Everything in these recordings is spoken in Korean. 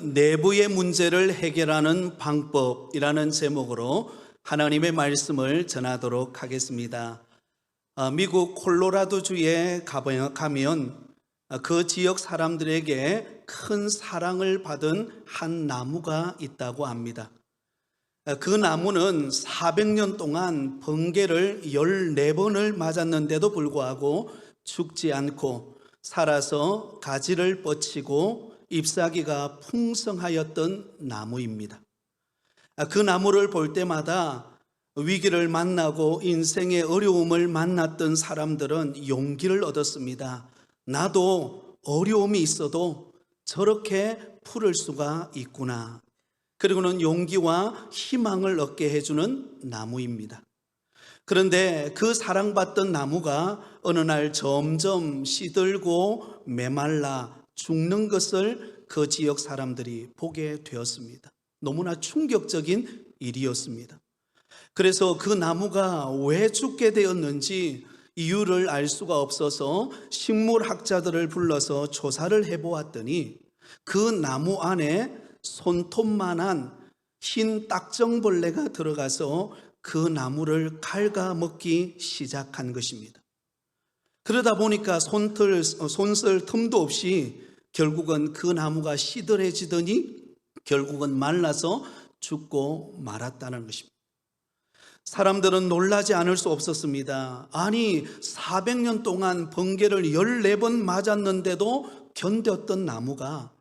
오늘은 내부의 문제를 해결하는 방법이라는 제목으로 하나님의 말씀을 전하도록 하겠습니다. 미국 콜로라도주에 가면 그 지역 사람들에게 큰 사랑을 받은 한 나무가 있다고 합니다. 그 나무는 400년 동안 번개를 14번을 맞았는데도 불구하고 죽지 않고 살아서 가지를 뻗치고 잎사귀가 풍성하였던 나무입니다. 그 나무를 볼 때마다 위기를 만나고 인생의 어려움을 만났던 사람들은 용기를 얻었습니다. 나도 어려움이 있어도 저렇게 풀을 수가 있구나. 그리고는 용기와 희망을 얻게 해주는 나무입니다. 그런데 그 사랑받던 나무가 어느 날 점점 시들고 메말라 죽는 것을 그 지역 사람들이 보게 되었습니다. 너무나 충격적인 일이었습니다. 그래서 그 나무가 왜 죽게 되었는지 이유를 알 수가 없어서 식물학자들을 불러서 조사를 해보았더니 그 나무 안에 손톱만한 흰 딱정벌레가 들어가서 그 나무를 갉아먹기 시작한 것입니다. 그러다 보니까 손쓸 틈도 없이 결국은 그 나무가 시들해지더니 결국은 말라서 죽고 말았다는 것입니다. 사람들은 놀라지 않을 수 없었습니다. 아니 400년 동안 번개를 14번 맞았는데도 견뎠던 나무가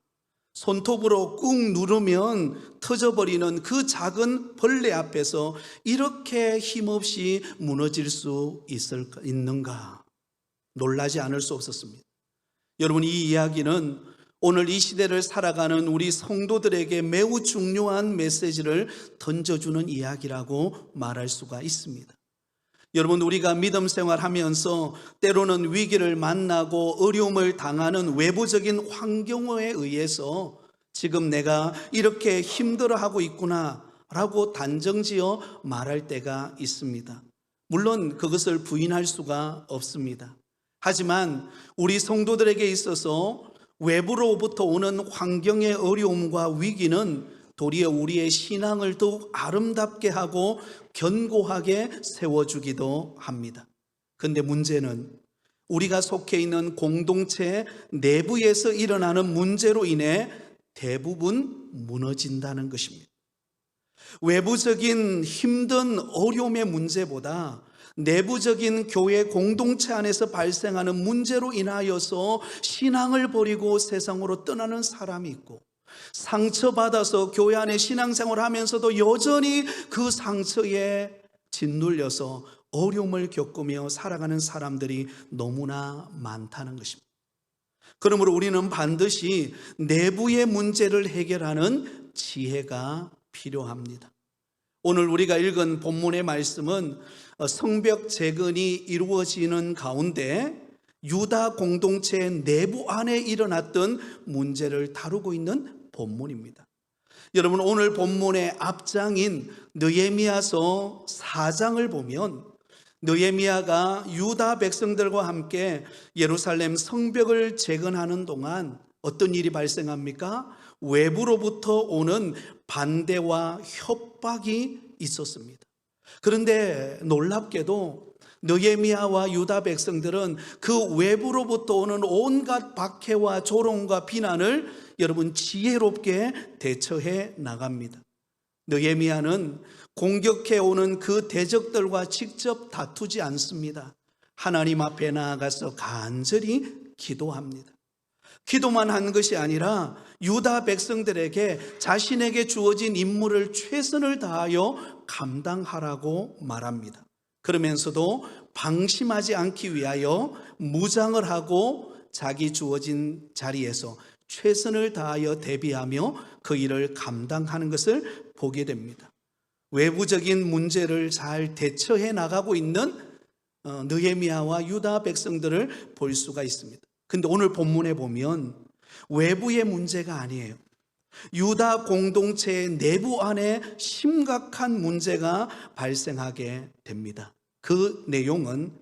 손톱으로 꾹 누르면 터져버리는 그 작은 벌레 앞에서 이렇게 힘없이 무너질 수 있는가? 놀라지 않을 수 없었습니다. 여러분, 이 이야기는 오늘 이 시대를 살아가는 우리 성도들에게 매우 중요한 메시지를 던져주는 이야기라고 말할 수가 있습니다. 여러분, 우리가 믿음 생활하면서 때로는 위기를 만나고 어려움을 당하는 외부적인 환경에 의해서 지금 내가 이렇게 힘들어하고 있구나 라고 단정지어 말할 때가 있습니다. 물론 그것을 부인할 수가 없습니다. 하지만 우리 성도들에게 있어서 외부로부터 오는 환경의 어려움과 위기는 도리어 우리의 신앙을 더욱 아름답게 하고 견고하게 세워주기도 합니다. 그런데 문제는 우리가 속해 있는 공동체 내부에서 일어나는 문제로 인해 대부분 무너진다는 것입니다. 외부적인 힘든 어려움의 문제보다 내부적인 교회 공동체 안에서 발생하는 문제로 인하여서 신앙을 버리고 세상으로 떠나는 사람이 있고, 상처받아서 교회 안에 신앙생활을 하면서도 여전히 그 상처에 짓눌려서 어려움을 겪으며 살아가는 사람들이 너무나 많다는 것입니다. 그러므로 우리는 반드시 내부의 문제를 해결하는 지혜가 필요합니다. 오늘 우리가 읽은 본문의 말씀은 성벽 재건이 이루어지는 가운데 유다 공동체 내부 안에 일어났던 문제를 다루고 있는 본문입니다. 여러분, 오늘 본문의 앞장인 느헤미야서 4장을 보면 느헤미야가 유다 백성들과 함께 예루살렘 성벽을 재건하는 동안 어떤 일이 발생합니까? 외부로부터 오는 반대와 협박이 있었습니다. 그런데 놀랍게도 느헤미야와 유다 백성들은 그 외부로부터 오는 온갖 박해와 조롱과 비난을 여러분 지혜롭게 대처해 나갑니다. 느헤미야는 공격해 오는 그 대적들과 직접 다투지 않습니다. 하나님 앞에 나아가서 간절히 기도합니다. 기도만 한 것이 아니라 유다 백성들에게 자신에게 주어진 임무를 최선을 다하여 감당하라고 말합니다. 그러면서도 방심하지 않기 위하여 무장을 하고 자기 주어진 자리에서 최선을 다하여 대비하며 그 일을 감당하는 것을 보게 됩니다. 외부적인 문제를 잘 대처해 나가고 있는 느헤미야와 유다 백성들을 볼 수가 있습니다. 근데 오늘 본문에 보면 외부의 문제가 아니에요. 유다 공동체의 내부 안에 심각한 문제가 발생하게 됩니다. 그 내용은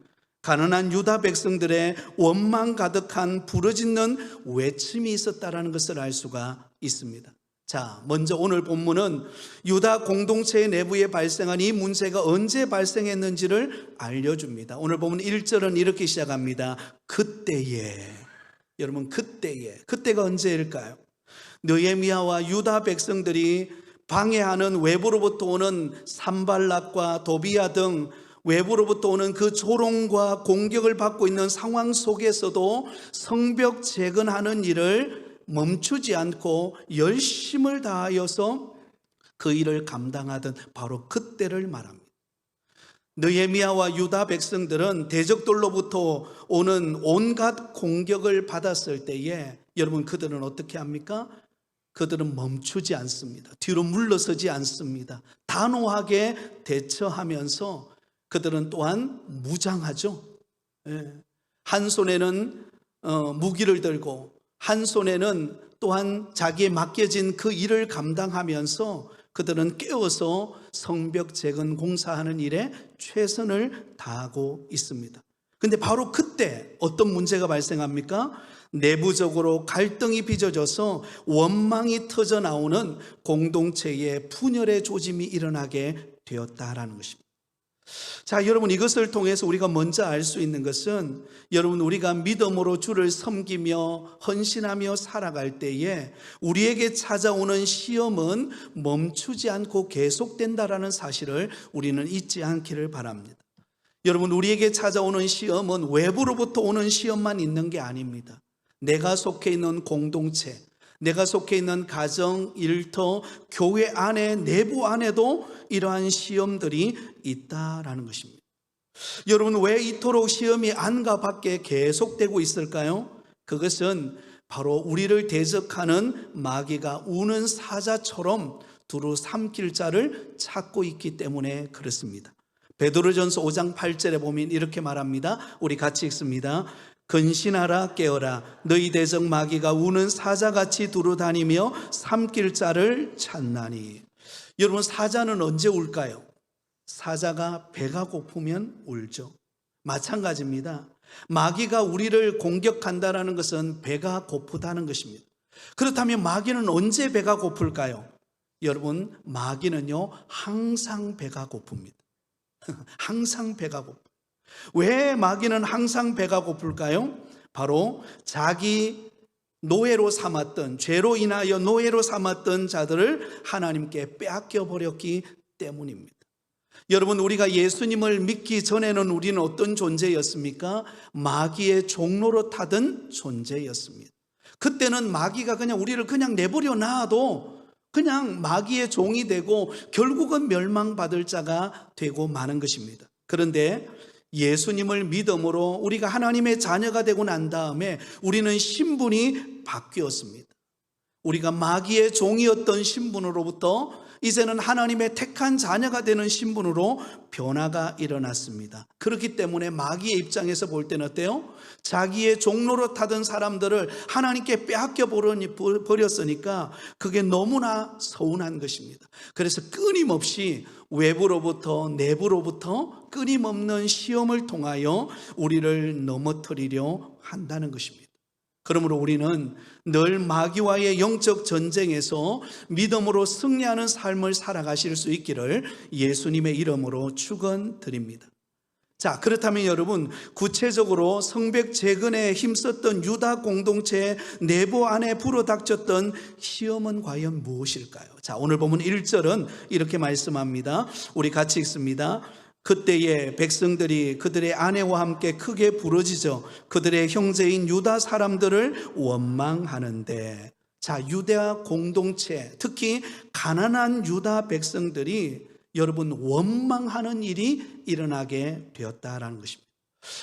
가난한 유다 백성들의 원망 가득한 부르짖는 외침이 있었다는 것을 알 수가 있습니다. 자, 먼저 오늘 본문은 유다 공동체 내부에 발생한 이 문제가 언제 발생했는지를 알려줍니다. 오늘 본문 1절은 이렇게 시작합니다. 그때에. 여러분, 그때가 언제일까요? 느헤미야와 유다 백성들이 방해하는 외부로부터 오는 산발락과 도비야 등 외부로부터 오는 그 조롱과 공격을 받고 있는 상황 속에서도 성벽 재건하는 일을 멈추지 않고 열심을 다하여서 그 일을 감당하던 바로 그때를 말합니다. 느헤미야와 유다 백성들은 대적들로부터 오는 온갖 공격을 받았을 때에 여러분, 그들은 어떻게 합니까? 그들은 멈추지 않습니다. 뒤로 물러서지 않습니다. 단호하게 대처하면서 그들은 또한 무장하죠. 한 손에는 무기를 들고 한 손에는 또한 자기에 맡겨진 그 일을 감당하면서 그들은 깨어서 성벽 재건 공사하는 일에 최선을 다하고 있습니다. 근데 바로 그때 어떤 문제가 발생합니까? 내부적으로 갈등이 빚어져서 원망이 터져 나오는 공동체의 분열의 조짐이 일어나게 되었다라는 것입니다. 자, 여러분, 이것을 통해서 우리가 먼저 알 수 있는 것은 여러분, 우리가 믿음으로 주를 섬기며 헌신하며 살아갈 때에 우리에게 찾아오는 시험은 멈추지 않고 계속된다라는 사실을 우리는 잊지 않기를 바랍니다. 여러분, 우리에게 찾아오는 시험은 외부로부터 오는 시험만 있는 게 아닙니다. 내가 속해 있는 공동체, 내가 속해 있는 가정, 일터, 교회 안에, 내부 안에도 이러한 시험들이 있다라는 것입니다. 여러분, 왜 이토록 시험이 안과 밖에 계속되고 있을까요? 그것은 바로 우리를 대적하는 마귀가 우는 사자처럼 두루 삼킬 자를 찾고 있기 때문에 그렇습니다. 베드로전서 5장 8절에 보면 이렇게 말합니다. 우리 같이 읽습니다. 근신하라, 깨어라. 너희 대적 마귀가 우는 사자같이 두루 다니며 삼킬 자를 찾나니. 여러분, 사자는 언제 울까요? 사자가 배가 고프면 울죠. 마찬가지입니다. 마귀가 우리를 공격한다는 것은 배가 고프다는 것입니다. 그렇다면 마귀는 언제 배가 고플까요? 여러분, 마귀는요, 항상 배가 고픕니다. 항상 배가 고프. 왜 마귀는 항상 배가 고플까요? 바로 자기 노예로 삼았던, 죄로 인하여 노예로 삼았던 자들을 하나님께 빼앗겨 버렸기 때문입니다. 여러분, 우리가 예수님을 믿기 전에는 우리는 어떤 존재였습니까? 마귀의 종로로 타던 존재였습니다. 그때는 마귀가 그냥 우리를 그냥 내버려 놔도 그냥 마귀의 종이 되고 결국은 멸망받을 자가 되고 마는 것입니다. 그런데 예수님을 믿음으로 우리가 하나님의 자녀가 되고 난 다음에 우리는 신분이 바뀌었습니다. 우리가 마귀의 종이었던 신분으로부터 이제는 하나님의 택한 자녀가 되는 신분으로 변화가 일어났습니다. 그렇기 때문에 마귀의 입장에서 볼 때는 어때요? 자기의 종로로 타던 사람들을 하나님께 빼앗겨 버렸으니까 그게 너무나 서운한 것입니다. 그래서 끊임없이 외부로부터 내부로부터 끊임없는 시험을 통하여 우리를 넘어뜨리려 한다는 것입니다. 그러므로 우리는 늘 마귀와의 영적 전쟁에서 믿음으로 승리하는 삶을 살아가실 수 있기를 예수님의 이름으로 축원드립니다. 자, 그렇다면 여러분, 구체적으로 성벽 재건에 힘썼던 유다 공동체 내부 안에 불어닥쳤던 시험은 과연 무엇일까요? 자, 오늘 보면 1절은 이렇게 말씀합니다. 우리 같이 읽습니다. 그때에 백성들이 그들의 아내와 함께 크게 부르짖어 그들의 형제인 유다 사람들을 원망하는데, 자, 유다 공동체, 특히 가난한 유다 백성들이 여러분 원망하는 일이 일어나게 되었다라는 것입니다.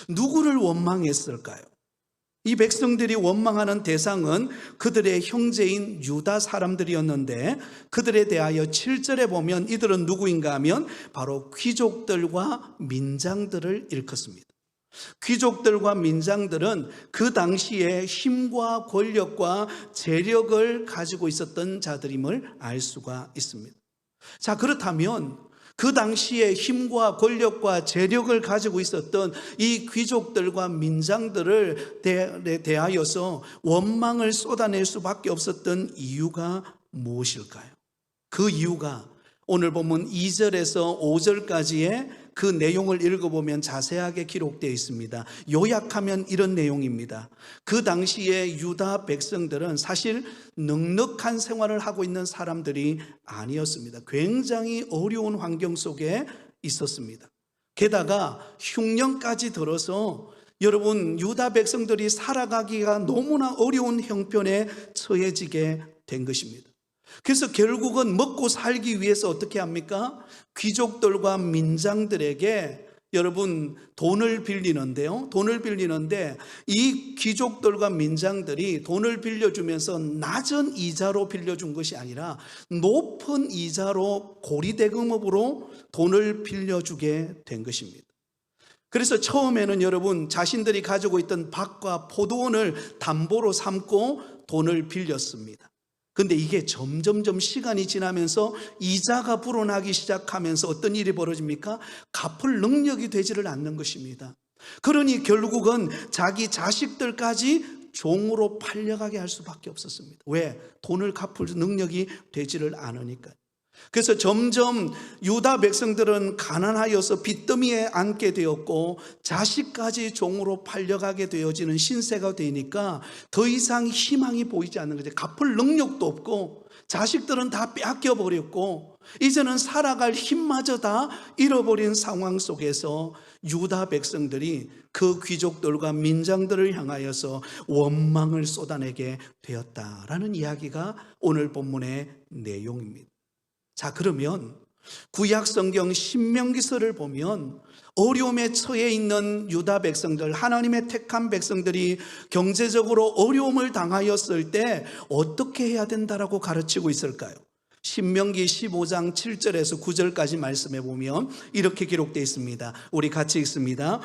누구를 원망했을까요? 이 백성들이 원망하는 대상은 그들의 형제인 유다 사람들이었는데, 그들에 대하여 7절에 보면 이들은 누구인가 하면 바로 귀족들과 민장들을 일컫습니다. 귀족들과 민장들은 그 당시에 힘과 권력과 재력을 가지고 있었던 자들임을 알 수가 있습니다. 자, 그렇다면 그 당시에 힘과 권력과 재력을 가지고 있었던 이 귀족들과 민장들을 대하여서 원망을 쏟아낼 수밖에 없었던 이유가 무엇일까요? 그 이유가 오늘 본문 2절에서 5절까지의 그 내용을 읽어보면 자세하게 기록되어 있습니다. 요약하면 이런 내용입니다. 그 당시에 유다 백성들은 사실 넉넉한 생활을 하고 있는 사람들이 아니었습니다. 굉장히 어려운 환경 속에 있었습니다. 게다가 흉년까지 들어서 여러분, 유다 백성들이 살아가기가 너무나 어려운 형편에 처해지게 된 것입니다. 그래서 결국은 먹고 살기 위해서 어떻게 합니까? 귀족들과 민장들에게 여러분 돈을 빌리는데요. 돈을 빌리는데 이 귀족들과 민장들이 돈을 빌려주면서 낮은 이자로 빌려준 것이 아니라 높은 이자로 고리대금업으로 돈을 빌려주게 된 것입니다. 그래서 처음에는 여러분 자신들이 가지고 있던 밭과 포도원을 담보로 삼고 돈을 빌렸습니다. 근데 이게 점점점 시간이 지나면서 이자가 불어나기 시작하면서 어떤 일이 벌어집니까? 갚을 능력이 되지를 않는 것입니다. 그러니 결국은 자기 자식들까지 종으로 팔려가게 할 수밖에 없었습니다. 왜? 돈을 갚을 능력이 되지를 않으니까요. 그래서 점점 유다 백성들은 가난하여서 빚더미에 앉게 되었고 자식까지 종으로 팔려가게 되어지는 신세가 되니까 더 이상 희망이 보이지 않는 거죠. 갚을 능력도 없고 자식들은 다 빼앗겨 버렸고 이제는 살아갈 힘마저 다 잃어버린 상황 속에서 유다 백성들이 그 귀족들과 민장들을 향하여서 원망을 쏟아내게 되었다라는 이야기가 오늘 본문의 내용입니다. 자, 그러면 구약 성경 신명기서를 보면 어려움에 처해 있는 유다 백성들, 하나님의 택한 백성들이 경제적으로 어려움을 당하였을 때 어떻게 해야 된다라고 가르치고 있을까요? 신명기 15장 7절에서 9절까지 말씀해 보면 이렇게 기록되어 있습니다. 우리 같이 읽습니다.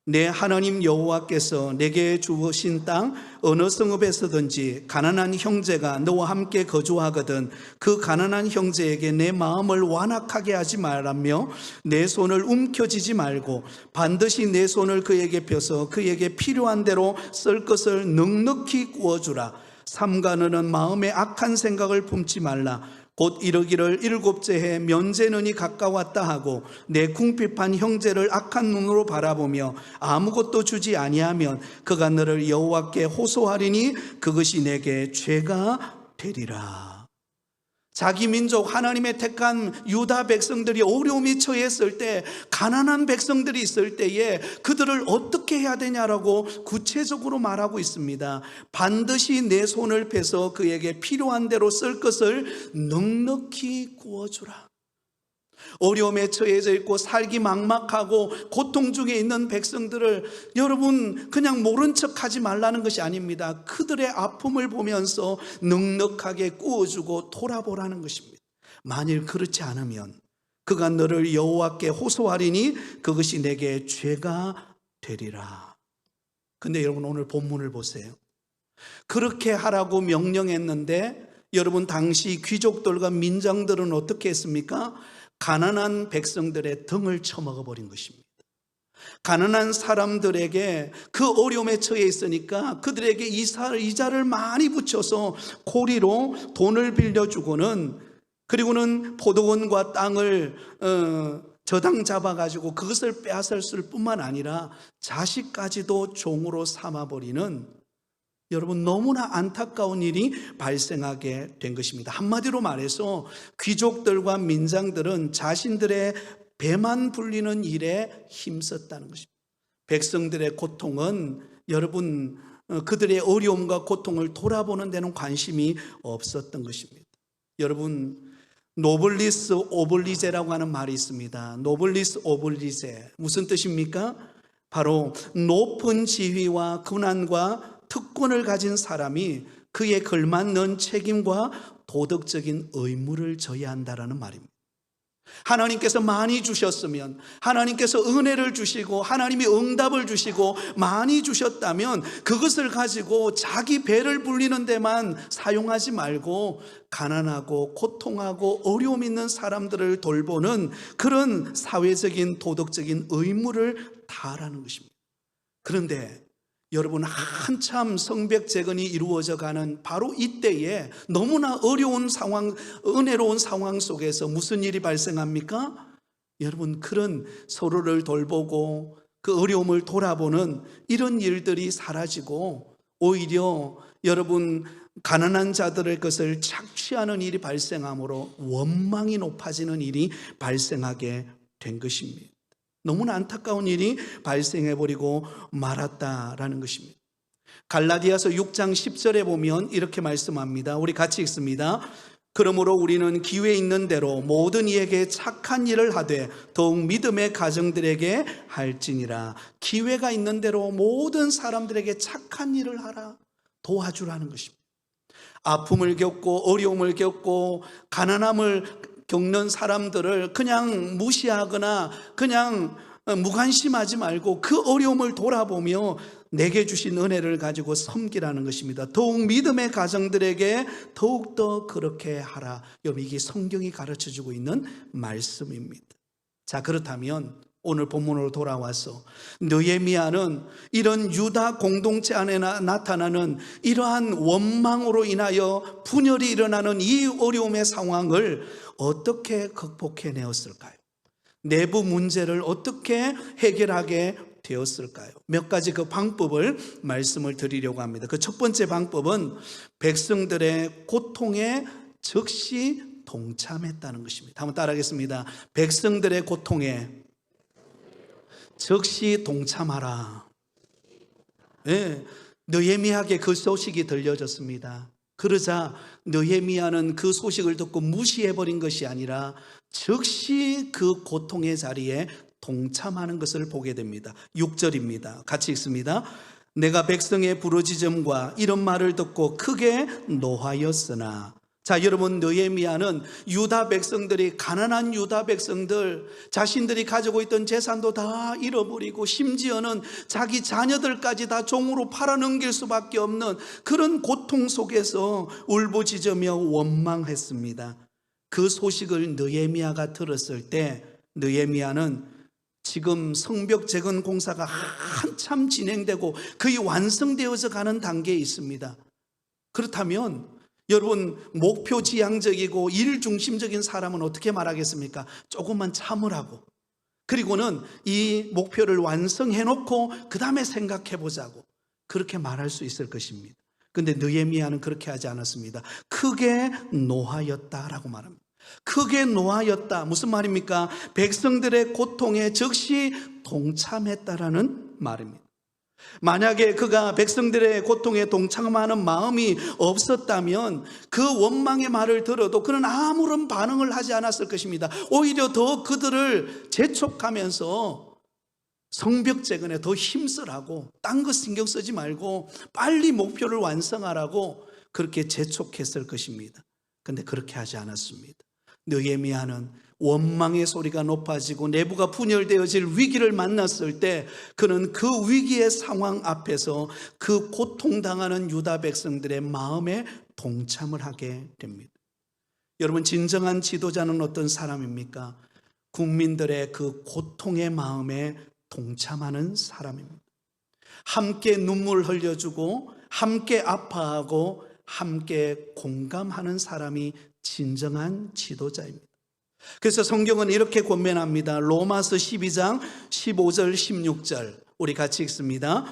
내 하나님 여호와께서 내게 주신 땅 어느 성읍에서든지 가난한 형제가 너와 함께 거주하거든 그 가난한 형제에게 내 마음을 완악하게 하지 말라며 내 손을 움켜쥐지 말고 반드시 내 손을 그에게 펴서 그에게 필요한 대로 쓸 것을 넉넉히 구워주라. 삼가 너는 마음에 악한 생각을 품지 말라. 곧 이르기를 일곱째 해 면제는이 가까웠다 하고 내 궁핍한 형제를 악한 눈으로 바라보며 아무것도 주지 아니하면 그가 너를 여호와께 호소하리니 그것이 내게 죄가 되리라. 자기 민족 하나님의 택한 유다 백성들이 어려움이 처했을 때 가난한 백성들이 있을 때에 그들을 어떻게 해야 되냐라고 구체적으로 말하고 있습니다. 반드시 내 손을 펴서 그에게 필요한 대로 쓸 것을 넉넉히 구워주라. 어려움에 처해져 있고 살기 막막하고 고통 중에 있는 백성들을 여러분 그냥 모른 척하지 말라는 것이 아닙니다. 그들의 아픔을 보면서 넉넉하게 구워주고 돌아보라는 것입니다. 만일 그렇지 않으면 그가 너를 여호와께 호소하리니 그것이 내게 죄가 되리라. 근데 여러분 오늘 본문을 보세요. 그렇게 하라고 명령했는데 여러분 당시 귀족들과 민장들은 어떻게 했습니까? 가난한 백성들의 등을 쳐먹어 버린 것입니다. 가난한 사람들에게 그 어려움에 처해 있으니까 그들에게 이자를 많이 붙여서 고리로 돈을 빌려주고는 그리고는 포도원과 땅을 저당 잡아가지고 그것을 빼앗았을 뿐만 아니라 자식까지도 종으로 삼아버리는 여러분 너무나 안타까운 일이 발생하게 된 것입니다. 한마디로 말해서 귀족들과 민장들은 자신들의 배만 불리는 일에 힘썼다는 것입니다. 백성들의 고통은 여러분 그들의 어려움과 고통을 돌아보는 데는 관심이 없었던 것입니다. 여러분 노블리스 오블리제라고 하는 말이 있습니다. 노블리스 오블리제 무슨 뜻입니까? 바로 높은 지위와 권한과 특권을 가진 사람이 그에 걸맞는 책임과 도덕적인 의무를 져야 한다는 말입니다. 하나님께서 많이 주셨으면 하나님께서 은혜를 주시고 하나님이 응답을 주시고 많이 주셨다면 그것을 가지고 자기 배를 불리는 데만 사용하지 말고 가난하고 고통하고 어려움 있는 사람들을 돌보는 그런 사회적인 도덕적인 의무를 다하라는 것입니다. 그런데 여러분, 한참 성벽 재건이 이루어져 가는 바로 이때에 너무나 어려운 상황, 은혜로운 상황 속에서 무슨 일이 발생합니까? 여러분, 그런 서로를 돌보고 그 어려움을 돌아보는 이런 일들이 사라지고 오히려 여러분, 가난한 자들의 것을 착취하는 일이 발생하므로 원망이 높아지는 일이 발생하게 된 것입니다. 너무나 안타까운 일이 발생해버리고 말았다라는 것입니다. 갈라디아서 6장 10절에 보면 이렇게 말씀합니다. 우리 같이 읽습니다. 그러므로 우리는 기회 있는 대로 모든 이에게 착한 일을 하되 더욱 믿음의 가정들에게 할지니라. 기회가 있는 대로 모든 사람들에게 착한 일을 하라, 도와주라는 것입니다. 아픔을 겪고 어려움을 겪고 가난함을 겪는 사람들을 그냥 무시하거나 그냥 무관심하지 말고 그 어려움을 돌아보며 내게 주신 은혜를 가지고 섬기라는 것입니다. 더욱 믿음의 가정들에게 더욱더 그렇게 하라. 여러분, 이게 성경이 가르쳐주고 있는 말씀입니다. 자, 그렇다면 오늘 본문으로 돌아와서 느헤미야는 이런 유다 공동체 안에 나타나는 이러한 원망으로 인하여 분열이 일어나는 이 어려움의 상황을 어떻게 극복해내었을까요? 내부 문제를 어떻게 해결하게 되었을까요? 몇 가지 그 방법을 말씀을 드리려고 합니다. 그 첫 번째 방법은 백성들의 고통에 즉시 동참했다는 것입니다. 한번 따라하겠습니다. 백성들의 고통에 즉시 동참하라. 네, 느헤미야에게 그 소식이 들려졌습니다. 그러자 느헤미야는 그 소식을 듣고 무시해버린 것이 아니라 즉시 그 고통의 자리에 동참하는 것을 보게 됩니다. 6절입니다. 같이 읽습니다. 내가 백성의 부르짖음과 이런 말을 듣고 크게 노하였으나. 자, 여러분, 느헤미야는 유다 백성들이, 가난한 유다 백성들, 자신들이 가지고 있던 재산도 다 잃어버리고 심지어는 자기 자녀들까지 다 종으로 팔아넘길 수밖에 없는 그런 고통 속에서 울부짖으며 원망했습니다. 그 소식을 느헤미야가 들었을 때 느헤미야는 지금 성벽 재건 공사가 한참 진행되고 거의 완성되어서 가는 단계에 있습니다. 그렇다면 여러분, 목표 지향적이고 일 중심적인 사람은 어떻게 말하겠습니까? 조금만 참으라고, 그리고는 이 목표를 완성해 놓고 그 다음에 생각해 보자고, 그렇게 말할 수 있을 것입니다. 그런데 느헤미야는 그렇게 하지 않았습니다. 크게 노하였다라고 말합니다. 크게 노하였다, 무슨 말입니까? 백성들의 고통에 즉시 동참했다라는 말입니다. 만약에 그가 백성들의 고통에 동참하는 마음이 없었다면 그 원망의 말을 들어도 그는 아무런 반응을 하지 않았을 것입니다. 오히려 더 그들을 재촉하면서 성벽 재건에 더 힘쓰라고, 딴 거 신경 쓰지 말고 빨리 목표를 완성하라고 그렇게 재촉했을 것입니다. 그런데 그렇게 하지 않았습니다. 느헤미야는 원망의 소리가 높아지고 내부가 분열되어질 위기를 만났을 때 그는 그 위기의 상황 앞에서 그 고통당하는 유다 백성들의 마음에 동참을 하게 됩니다. 여러분, 진정한 지도자는 어떤 사람입니까? 국민들의 그 고통의 마음에 동참하는 사람입니다. 함께 눈물 흘려주고 함께 아파하고 함께 공감하는 사람이 진정한 지도자입니다. 그래서 성경은 이렇게 권면합니다. 로마서 12장 15절 16절 우리 같이 읽습니다.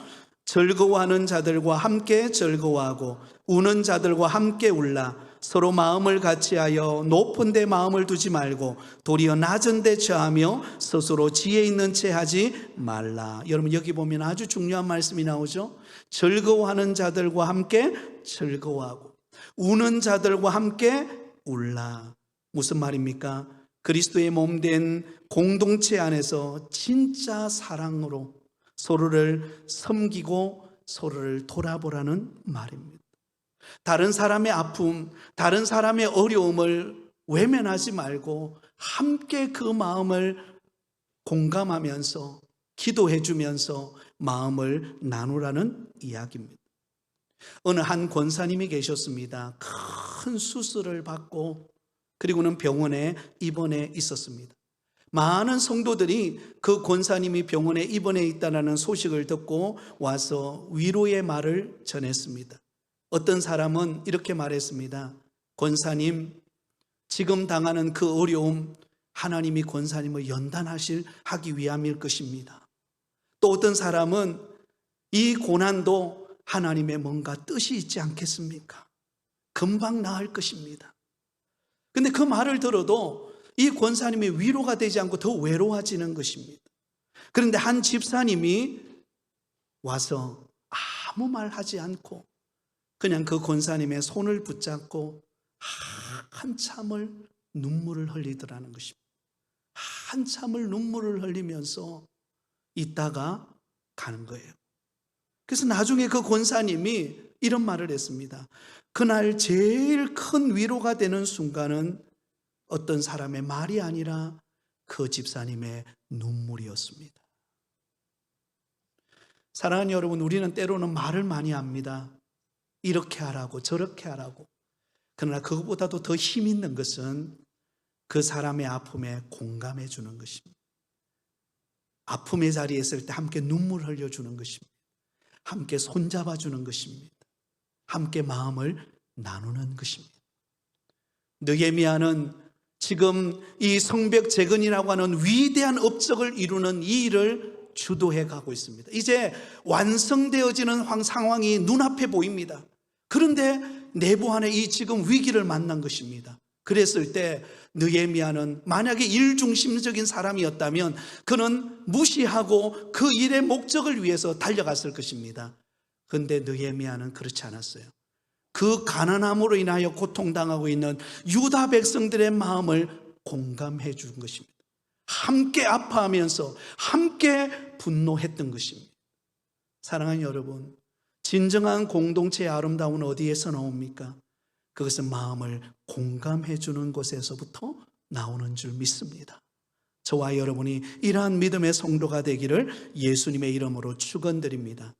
즐거워하는 자들과 함께 즐거워하고 우는 자들과 함께 울라. 서로 마음을 같이하여 높은 데 마음을 두지 말고 도리어 낮은 데 처하며 스스로 지혜 있는 채 하지 말라. 여러분, 여기 보면 아주 중요한 말씀이 나오죠. 즐거워하는 자들과 함께 즐거워하고 우는 자들과 함께 울라. 무슨 말입니까? 그리스도의 몸된 공동체 안에서 진짜 사랑으로 서로를 섬기고 서로를 돌아보라는 말입니다. 다른 사람의 아픔, 다른 사람의 어려움을 외면하지 말고 함께 그 마음을 공감하면서 기도해 주면서 마음을 나누라는 이야기입니다. 어느 한 권사님이 계셨습니다. 큰 수술을 받고 그리고는 병원에 입원해 있었습니다. 많은 성도들이 그 권사님이 병원에 입원해 있다는 소식을 듣고 와서 위로의 말을 전했습니다. 어떤 사람은 이렇게 말했습니다. 권사님, 지금 당하는 그 어려움 하나님이 권사님을 하기 위함일 것입니다. 또 어떤 사람은 이 고난도 하나님의 뭔가 뜻이 있지 않겠습니까? 금방 나을 것입니다. 근데 그 말을 들어도 이 권사님이 위로가 되지 않고 더 외로워지는 것입니다. 그런데 한 집사님이 와서 아무 말 하지 않고 그냥 그 권사님의 손을 붙잡고 한참을 눈물을 흘리더라는 것입니다. 한참을 눈물을 흘리면서 있다가 가는 거예요. 그래서 나중에 그 권사님이 이런 말을 했습니다. 그날 제일 큰 위로가 되는 순간은 어떤 사람의 말이 아니라 그 집사님의 눈물이었습니다. 사랑하는 여러분, 우리는 때로는 말을 많이 합니다. 이렇게 하라고 저렇게 하라고. 그러나 그것보다도 더 힘 있는 것은 그 사람의 아픔에 공감해 주는 것입니다. 아픔의 자리에 있을 때 함께 눈물 흘려주는 것입니다. 함께 손잡아 주는 것입니다. 함께 마음을 나누는 것입니다. 느헤미야는 지금 이 성벽 재건이라고 하는 위대한 업적을 이루는 이 일을 주도해 가고 있습니다. 이제 완성되어지는 상황이 눈앞에 보입니다. 그런데 네부한의 이 지금 위기를 만난 것입니다. 그랬을 때 느헤미야는 만약에 일중심적인 사람이었다면 그는 무시하고 그 일의 목적을 위해서 달려갔을 것입니다. 그런데 느헤미야는 그렇지 않았어요. 그 가난함으로 인하여 고통당하고 있는 유다 백성들의 마음을 공감해 준 것입니다. 함께 아파하면서 함께 분노했던 것입니다. 사랑하는 여러분, 진정한 공동체의 아름다움은 어디에서 나옵니까? 그것은 마음을 공감해 주는 곳에서부터 나오는 줄 믿습니다. 저와 여러분이 이러한 믿음의 성도가 되기를 예수님의 이름으로 축원드립니다.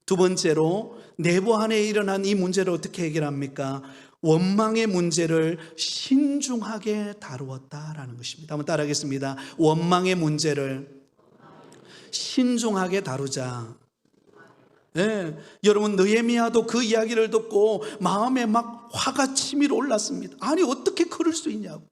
두 번째로 내부 안에 일어난 이 문제를 어떻게 해결합니까? 원망의 문제를 신중하게 다루었다라는 것입니다. 한번 따라하겠습니다. 원망의 문제를 신중하게 다루자. 네, 여러분 느헤미야도 그 이야기를 듣고 마음에 막 화가 치밀어 올랐습니다. 아니 어떻게 그럴 수 있냐고.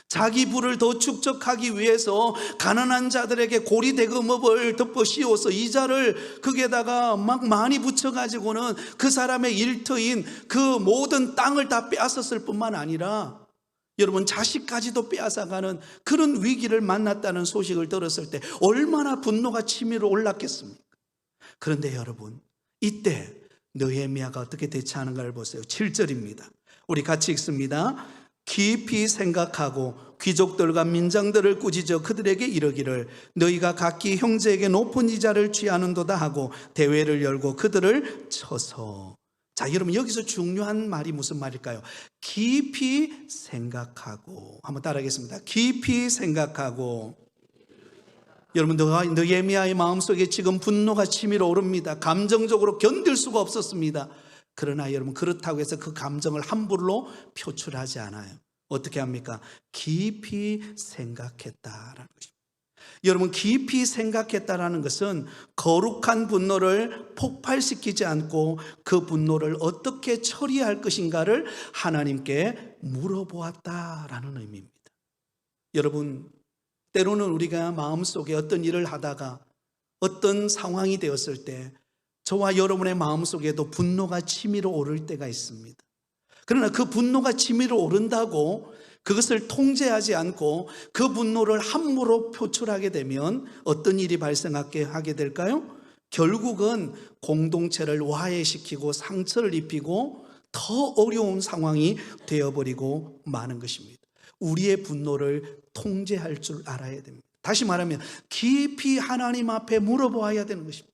자기 부를 더 축적하기 위해서 가난한 자들에게 고리대금업을 덮어 씌워서 이자를 거기에다가 막 많이 붙여가지고는 그 사람의 일터인 그 모든 땅을 다 빼앗았을 뿐만 아니라 여러분 자식까지도 빼앗아가는 그런 위기를 만났다는 소식을 들었을 때 얼마나 분노가 치밀어 올랐겠습니까? 그런데 여러분, 이때 느헤미야가 어떻게 대처하는가를 보세요. 7절입니다. 우리 같이 읽습니다. 깊이 생각하고 귀족들과 민장들을 꾸짖어 그들에게 이르기를 너희가 각기 형제에게 높은 이자를 취하는도다 하고 대회를 열고 그들을 쳐서. 자, 여러분 여기서 중요한 말이 무슨 말일까요? 깊이 생각하고. 한번 따라하겠습니다. 깊이 생각하고. 여러분 느헤미야의 마음속에 지금 분노가 치밀어 오릅니다. 감정적으로 견딜 수가 없었습니다. 그러나 여러분 그렇다고 해서 그 감정을 함부로 표출하지 않아요. 어떻게 합니까? 깊이 생각했다라는 것입니다. 여러분 깊이 생각했다라는 것은 거룩한 분노를 폭발시키지 않고 그 분노를 어떻게 처리할 것인가를 하나님께 물어보았다라는 의미입니다. 여러분 때로는 우리가 마음속에 어떤 일을 하다가 어떤 상황이 되었을 때 저와 여러분의 마음속에도 분노가 치밀어 오를 때가 있습니다. 그러나 그 분노가 치밀어 오른다고 그것을 통제하지 않고 그 분노를 함부로 표출하게 되면 어떤 일이 발생하게 될까요? 결국은 공동체를 와해시키고 상처를 입히고 더 어려운 상황이 되어버리고 마는 것입니다. 우리의 분노를 통제할 줄 알아야 됩니다. 다시 말하면 깊이 하나님 앞에 물어보아야 되는 것입니다.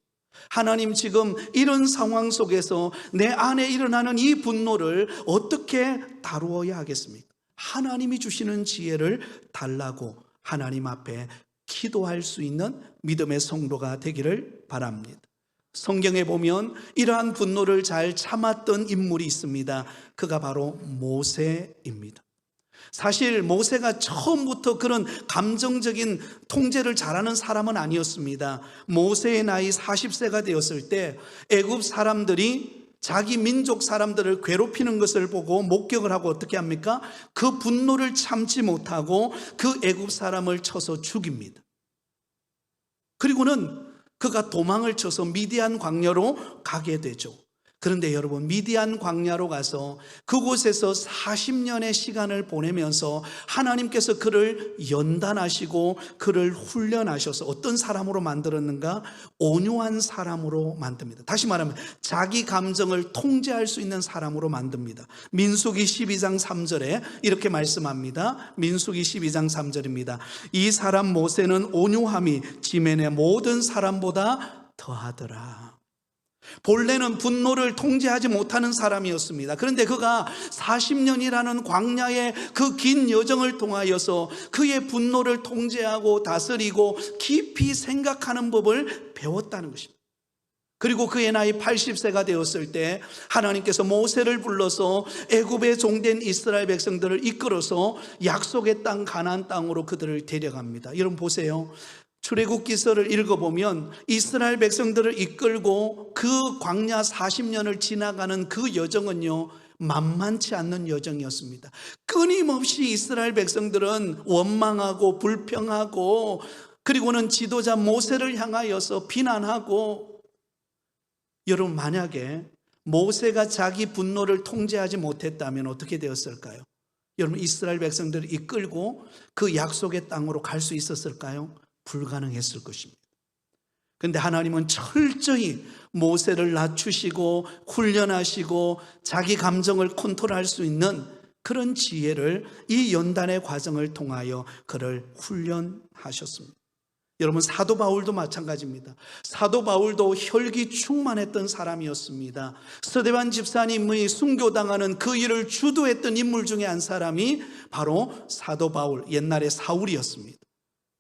하나님 지금 이런 상황 속에서 내 안에 일어나는 이 분노를 어떻게 다루어야 하겠습니까? 하나님이 주시는 지혜를 달라고 하나님 앞에 기도할 수 있는 믿음의 성도가 되기를 바랍니다. 성경에 보면 이러한 분노를 잘 참았던 인물이 있습니다. 그가 바로 모세입니다. 사실 모세가 처음부터 그런 감정적인 통제를 잘하는 사람은 아니었습니다. 모세의 나이 40세가 되었을 때 애굽 사람들이 자기 민족 사람들을 괴롭히는 것을 보고 목격을 하고 어떻게 합니까? 그 분노를 참지 못하고 그 애굽 사람을 쳐서 죽입니다. 그리고는 그가 도망을 쳐서 미디안 광야로 가게 되죠. 그런데 여러분, 미디안 광야로 가서 그곳에서 40년의 시간을 보내면서 하나님께서 그를 연단하시고 그를 훈련하셔서 어떤 사람으로 만들었는가? 온유한 사람으로 만듭니다. 다시 말하면 자기 감정을 통제할 수 있는 사람으로 만듭니다. 민수기 12장 3절에 이렇게 말씀합니다. 민수기 12장 3절입니다. 이 사람 모세는 온유함이 지면의 모든 사람보다 더하더라. 본래는 분노를 통제하지 못하는 사람이었습니다. 그런데 그가 40년이라는 광야의 그 긴 여정을 통하여서 그의 분노를 통제하고 다스리고 깊이 생각하는 법을 배웠다는 것입니다. 그리고 그의 나이 80세가 되었을 때 하나님께서 모세를 불러서 애굽에 종된 이스라엘 백성들을 이끌어서 약속의 땅 가나안 땅으로 그들을 데려갑니다. 여러분 보세요. 출애굽기서를 읽어보면 이스라엘 백성들을 이끌고 그 광야 40년을 지나가는 그 여정은요, 만만치 않는 여정이었습니다. 끊임없이 이스라엘 백성들은 원망하고 불평하고, 그리고는 지도자 모세를 향하여서 비난하고. 여러분, 만약에 모세가 자기 분노를 통제하지 못했다면 어떻게 되었을까요? 여러분, 이스라엘 백성들을 이끌고 그 약속의 땅으로 갈 수 있었을까요? 불가능했을 것입니다. 그런데 하나님은 철저히 모세를 낮추시고 훈련하시고 자기 감정을 컨트롤할 수 있는 그런 지혜를 이 연단의 과정을 통하여 그를 훈련하셨습니다. 여러분, 사도 바울도 마찬가지입니다. 사도 바울도 혈기 충만했던 사람이었습니다. 스데반 집사님의 순교당하는 그 일을 주도했던 인물 중에 한 사람이 바로 사도 바울, 옛날에 사울이었습니다.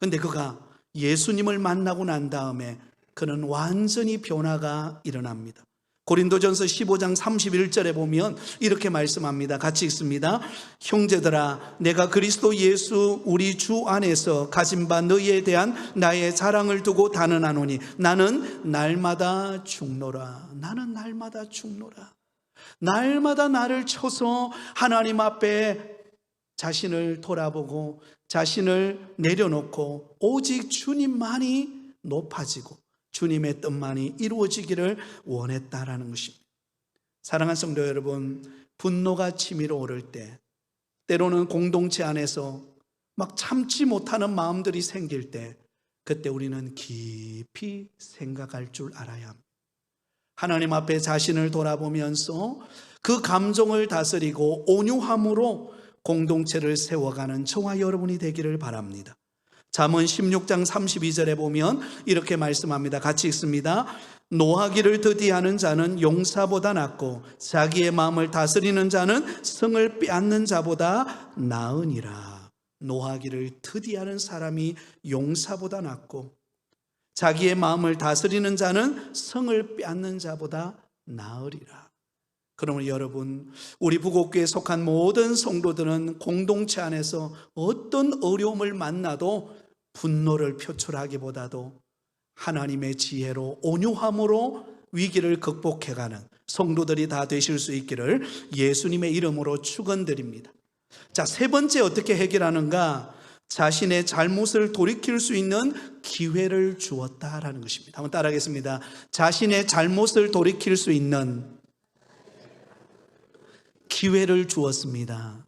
그런데 그가 예수님을 만나고 난 다음에 그는 완전히 변화가 일어납니다. 고린도전서 15장 31절에 보면 이렇게 말씀합니다. 같이 읽습니다. 형제들아, 내가 그리스도 예수 우리 주 안에서 가진 바 너희에 대한 나의 자랑을 두고 단언하노니 나는 날마다 죽노라. 나는 날마다 죽노라. 날마다 나를 쳐서 하나님 앞에 자신을 돌아보고 자신을 내려놓고 오직 주님만이 높아지고 주님의 뜻만이 이루어지기를 원했다라는 것입니다. 사랑하는 성도 여러분, 분노가 치밀어 오를 때, 때로는 공동체 안에서 막 참지 못하는 마음들이 생길 때, 그때 우리는 깊이 생각할 줄 알아야 합니다. 하나님 앞에 자신을 돌아보면서 그 감정을 다스리고 온유함으로 공동체를 세워가는 저와 여러분이 되기를 바랍니다. 잠언 16장 32절에 보면 이렇게 말씀합니다. 같이 읽습니다. 노하기를 더디하는 자는 용사보다 낫고 자기의 마음을 다스리는 자는 성을 빼앗는 자보다 나으니라. 노하기를 더디하는 사람이 용사보다 낫고 자기의 마음을 다스리는 자는 성을 빼앗는 자보다 나으리라. 그러면 여러분, 우리 부곡교회에 속한 모든 성도들은 공동체 안에서 어떤 어려움을 만나도 분노를 표출하기보다도 하나님의 지혜로 온유함으로 위기를 극복해가는 성도들이 다 되실 수 있기를 예수님의 이름으로 축원드립니다. 자, 세 번째 어떻게 해결하는가? 자신의 잘못을 돌이킬 수 있는 기회를 주었다라는 것입니다. 한번 따라하겠습니다. 자신의 잘못을 돌이킬 수 있는 기회를 주었습니다.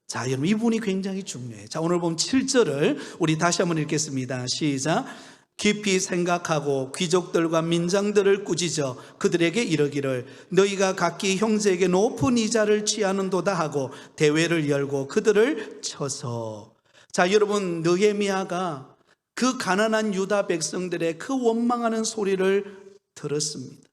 자, 여러분, 이 부분이 굉장히 중요해요. 자, 오늘 보면 7절을 우리 다시 한번 읽겠습니다. 시작. 깊이 생각하고 귀족들과 민장들을 꾸짖어 그들에게 이르기를 너희가 각기 형제에게 높은 이자를 취하는도다 하고 대회를 열고 그들을 쳐서. 자, 여러분, 느헤미야가 그 가난한 유다 백성들의 그 원망하는 소리를 들었습니다.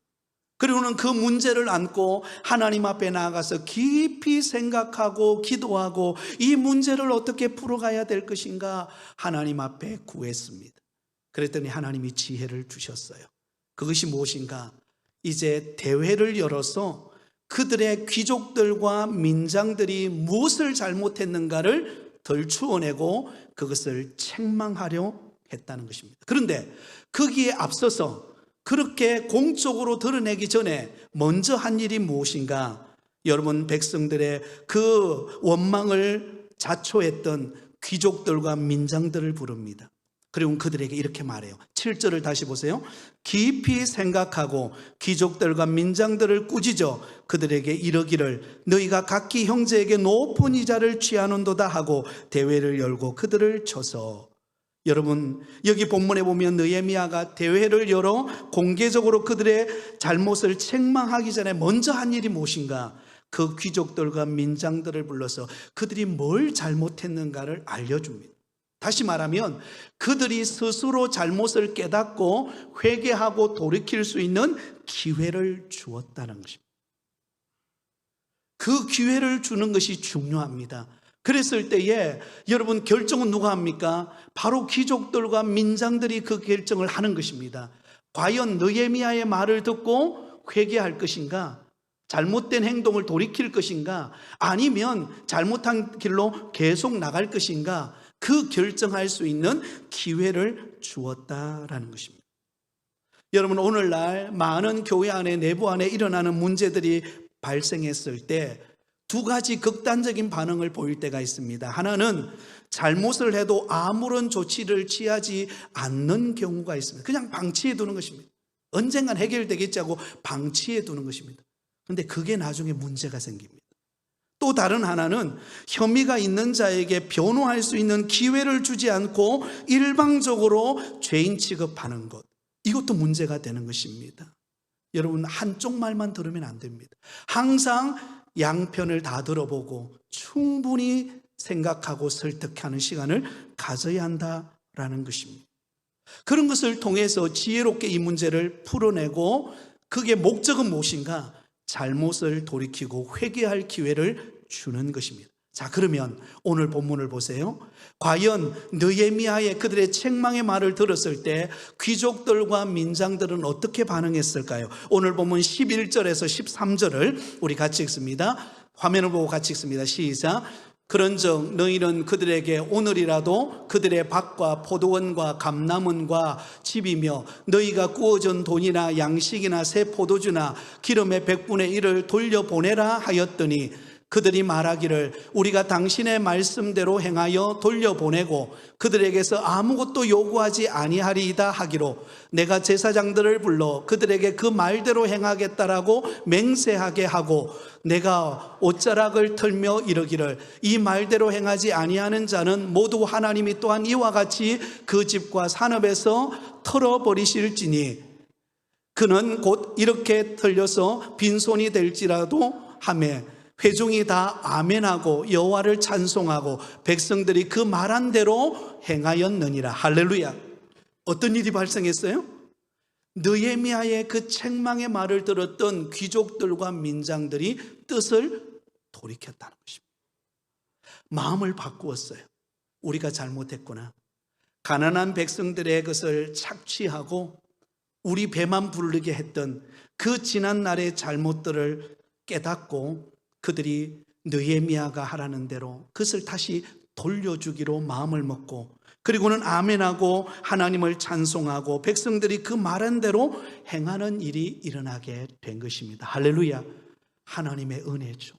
그리고는 그 문제를 안고 하나님 앞에 나아가서 깊이 생각하고 기도하고 이 문제를 어떻게 풀어가야 될 것인가 하나님 앞에 구했습니다. 그랬더니 하나님이 지혜를 주셨어요. 그것이 무엇인가? 이제 대회를 열어서 그들의 귀족들과 민장들이 무엇을 잘못했는가를 덜추어내고 그것을 책망하려 했다는 것입니다. 그런데 거기에 앞서서 그렇게 공적으로 드러내기 전에 먼저 한 일이 무엇인가? 여러분, 백성들의 그 원망을 자초했던 귀족들과 민장들을 부릅니다. 그리고 그들에게 이렇게 말해요. 7절을 다시 보세요. 깊이 생각하고 귀족들과 민장들을 꾸짖어 그들에게 이르기를 너희가 각기 형제에게 높은 이자를 취하는도다 하고 대회를 열고 그들을 쳐서. 여러분, 여기 본문에 보면 느헤미야가 대회를 열어 공개적으로 그들의 잘못을 책망하기 전에 먼저 한 일이 무엇인가? 그 귀족들과 민장들을 불러서 그들이 뭘 잘못했는가를 알려줍니다. 다시 말하면 그들이 스스로 잘못을 깨닫고 회개하고 돌이킬 수 있는 기회를 주었다는 것입니다. 그 기회를 주는 것이 중요합니다. 그랬을 때에 여러분, 결정은 누가 합니까? 바로 귀족들과 민장들이 그 결정을 하는 것입니다. 과연 느헤미야의 말을 듣고 회개할 것인가? 잘못된 행동을 돌이킬 것인가? 아니면 잘못한 길로 계속 나갈 것인가? 그 결정할 수 있는 기회를 주었다라는 것입니다. 여러분, 오늘날 많은 교회 안에, 내부 안에 일어나는 문제들이 발생했을 때 두 가지 극단적인 반응을 보일 때가 있습니다. 하나는 잘못을 해도 아무런 조치를 취하지 않는 경우가 있습니다. 그냥 방치해 두는 것입니다. 언젠간 해결되겠지 하고 방치해 두는 것입니다. 그런데 그게 나중에 문제가 생깁니다. 또 다른 하나는 혐의가 있는 자에게 변호할 수 있는 기회를 주지 않고 일방적으로 죄인 취급하는 것, 이것도 문제가 되는 것입니다. 여러분, 한쪽 말만 들으면 안 됩니다. 항상 양편을 다 들어보고 충분히 생각하고 설득하는 시간을 가져야 한다라는 것입니다. 그런 것을 통해서 지혜롭게 이 문제를 풀어내고, 그게 목적은 무엇인가? 잘못을 돌이키고 회개할 기회를 주는 것입니다. 자, 그러면 오늘 본문을 보세요. 과연 느헤미야의 그들의 책망의 말을 들었을 때 귀족들과 민장들은 어떻게 반응했을까요? 오늘 본문 11절에서 13절을 우리 같이 읽습니다. 화면을 보고 같이 읽습니다. 시작. 그런즉 너희는 그들에게 오늘이라도 그들의 밭과 포도원과 감람원과 집이며 너희가 구워준 돈이나 양식이나 새 포도주나 기름의 100분의 1을 돌려보내라 하였더니 그들이 말하기를 우리가 당신의 말씀대로 행하여 돌려보내고 그들에게서 아무것도 요구하지 아니하리이다 하기로 내가 제사장들을 불러 그들에게 그 말대로 행하겠다라고 맹세하게 하고 내가 옷자락을 털며 이르기를 이 말대로 행하지 아니하는 자는 모두 하나님이 또한 이와 같이 그 집과 산업에서 털어버리실지니 그는 곧 이렇게 털려서 빈손이 될지라도 하매 회중이 다 아멘하고 여호와를 찬송하고 백성들이 그 말한 대로 행하였느니라. 할렐루야. 어떤 일이 발생했어요? 느헤미야의 그 책망의 말을 들었던 귀족들과 민장들이 뜻을 돌이켰다는 것입니다. 마음을 바꾸었어요. 우리가 잘못했구나. 가난한 백성들의 것을 착취하고 우리 배만 부르게 했던 그 지난 날의 잘못들을 깨닫고 그들이 느헤미야가 하라는 대로 그것을 다시 돌려주기로 마음을 먹고, 그리고는 아멘하고 하나님을 찬송하고 백성들이 그 말한 대로 행하는 일이 일어나게 된 것입니다. 할렐루야. 하나님의 은혜죠.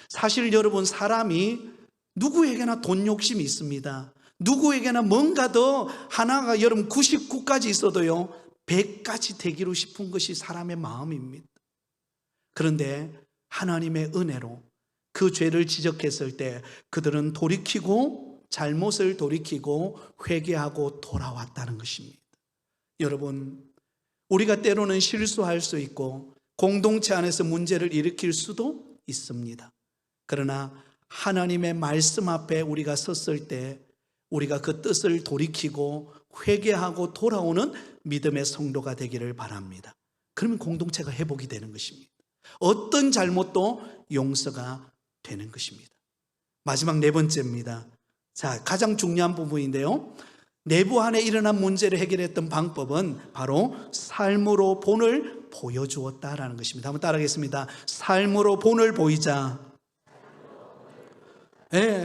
사실 여러분, 사람이 누구에게나 돈 욕심이 있습니다. 누구에게나 뭔가 더 하나가 여러분 99까지 있어도요 100까지 되기로 싶은 것이 사람의 마음입니다. 그런데 하나님의 은혜로 그 죄를 지적했을 때 그들은 돌이키고 잘못을 돌이키고 회개하고 돌아왔다는 것입니다. 여러분, 우리가 때로는 실수할 수 있고 공동체 안에서 문제를 일으킬 수도 있습니다. 그러나 하나님의 말씀 앞에 우리가 섰을 때 우리가 그 뜻을 돌이키고 회개하고 돌아오는 믿음의 성도가 되기를 바랍니다. 그러면 공동체가 회복이 되는 것입니다. 어떤 잘못도 용서가 되는 것입니다. 마지막 네 번째입니다. 자, 가장 중요한 부분인데요, 내부 안에 일어난 문제를 해결했던 방법은 바로 삶으로 본을 보여주었다라는 것입니다. 한번 따라하겠습니다. 삶으로 본을 보이자.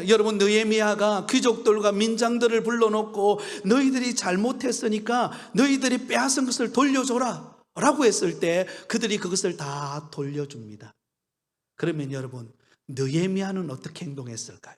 여러분, 느헤미야가 귀족들과 민장들을 불러놓고 너희들이 잘못했으니까 너희들이 빼앗은 것을 돌려줘라 라고 했을 때 그들이 그것을 다 돌려줍니다. 그러면 여러분, 느헤미야는 어떻게 행동했을까요?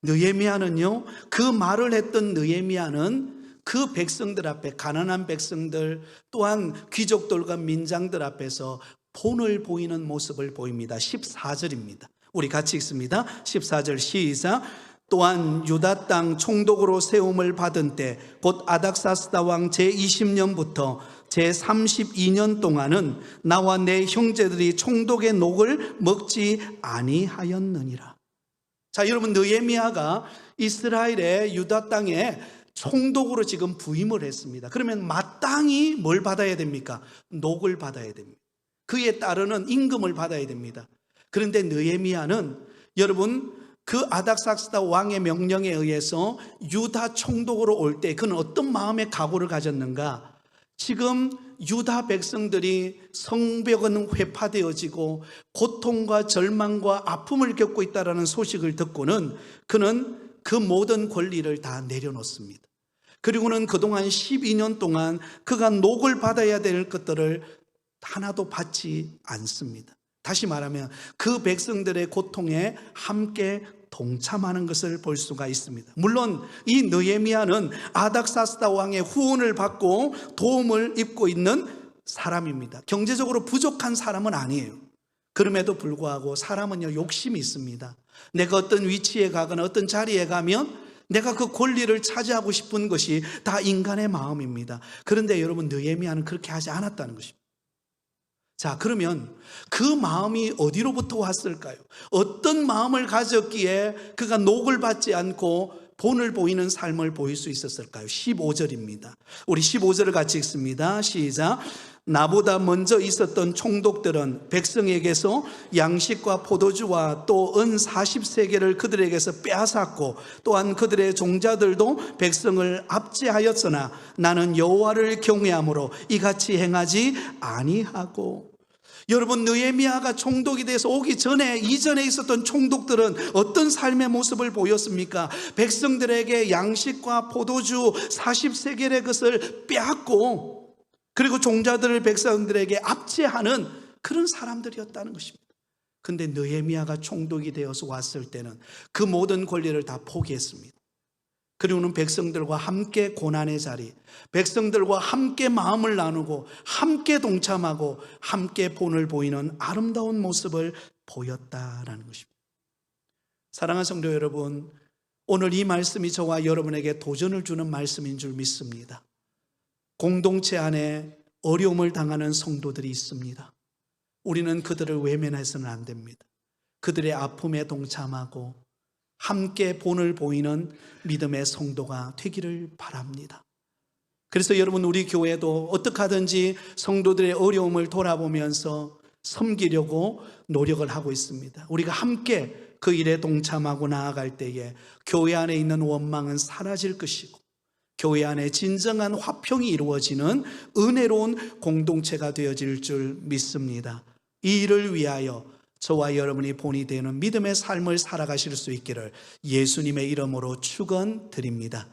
느헤미야는요, 그 말을 했던 느헤미야는 그 백성들 앞에, 가난한 백성들 또한 귀족들과 민장들 앞에서 본을 보이는 모습을 보입니다. 14절입니다. 우리 같이 읽습니다. 14절 시작. 또한 유다 땅 총독으로 세움을 받은 때 곧 아닥사스다 왕 제20년부터 제32년 동안은 나와 내 형제들이 총독의 녹을 먹지 아니하였느니라. 자, 여러분, 느헤미야가 이스라엘의 유다 땅에 총독으로 지금 부임을 했습니다. 그러면 마땅히 뭘 받아야 됩니까? 녹을 받아야 됩니다. 그에 따르는 임금을 받아야 됩니다. 그런데 느헤미야는 여러분, 그 아닥사스다 왕의 명령에 의해서 유다 총독으로 올 때 그는 어떤 마음의 각오를 가졌는가? 지금 유다 백성들이 성벽은 회파되어지고 고통과 절망과 아픔을 겪고 있다는 소식을 듣고는 그는 그 모든 권리를 다 내려놓습니다. 그리고는 그동안 12년 동안 그가 녹을 받아야 될 것들을 하나도 받지 않습니다. 다시 말하면 그 백성들의 고통에 함께 동참하는 것을 볼 수가 있습니다. 물론 이 느헤미야는 아닥사스다 왕의 후원을 받고 도움을 입고 있는 사람입니다. 경제적으로 부족한 사람은 아니에요. 그럼에도 불구하고 사람은요, 욕심이 있습니다. 내가 어떤 위치에 가거나 어떤 자리에 가면 내가 그 권리를 차지하고 싶은 것이 다 인간의 마음입니다. 그런데 여러분, 느헤미야는 그렇게 하지 않았다는 것입니다. 자, 그러면 그 마음이 어디로부터 왔을까요? 어떤 마음을 가졌기에 그가 녹을 받지 않고 본을 보이는 삶을 보일 수 있었을까요? 15절입니다. 우리 15절을 같이 읽습니다. 시작. 나보다 먼저 있었던 총독들은 백성에게서 양식과 포도주와 또 은 40세겔을 그들에게서 빼앗았고 또한 그들의 종자들도 백성을 압제하였으나 나는 여호와를 경외함으로 이같이 행하지 아니하고. 여러분, 느헤미야가 총독이 돼서 오기 전에 이전에 있었던 총독들은 어떤 삶의 모습을 보였습니까? 백성들에게 양식과 포도주 40세겔의 것을 빼앗고 그리고 종자들을 백성들에게 압제하는 그런 사람들이었다는 것입니다. 근데 느헤미야가 총독이 되어서 왔을 때는 그 모든 권리를 다 포기했습니다. 그리고는 백성들과 함께 고난의 자리, 백성들과 함께 마음을 나누고 함께 동참하고 함께 본을 보이는 아름다운 모습을 보였다라는 것입니다. 사랑하는 성도 여러분, 오늘 이 말씀이 저와 여러분에게 도전을 주는 말씀인 줄 믿습니다. 공동체 안에 어려움을 당하는 성도들이 있습니다. 우리는 그들을 외면해서는 안 됩니다. 그들의 아픔에 동참하고 함께 본을 보이는 믿음의 성도가 되기를 바랍니다. 그래서 여러분, 우리 교회도 어떻게 하든지 성도들의 어려움을 돌아보면서 섬기려고 노력을 하고 있습니다. 우리가 함께 그 일에 동참하고 나아갈 때에 교회 안에 있는 원망은 사라질 것이고 교회 안에 진정한 화평이 이루어지는 은혜로운 공동체가 되어질 줄 믿습니다. 이 일을 위하여 저와 여러분이 본이 되는 믿음의 삶을 살아가실 수 있기를 예수님의 이름으로 축원드립니다.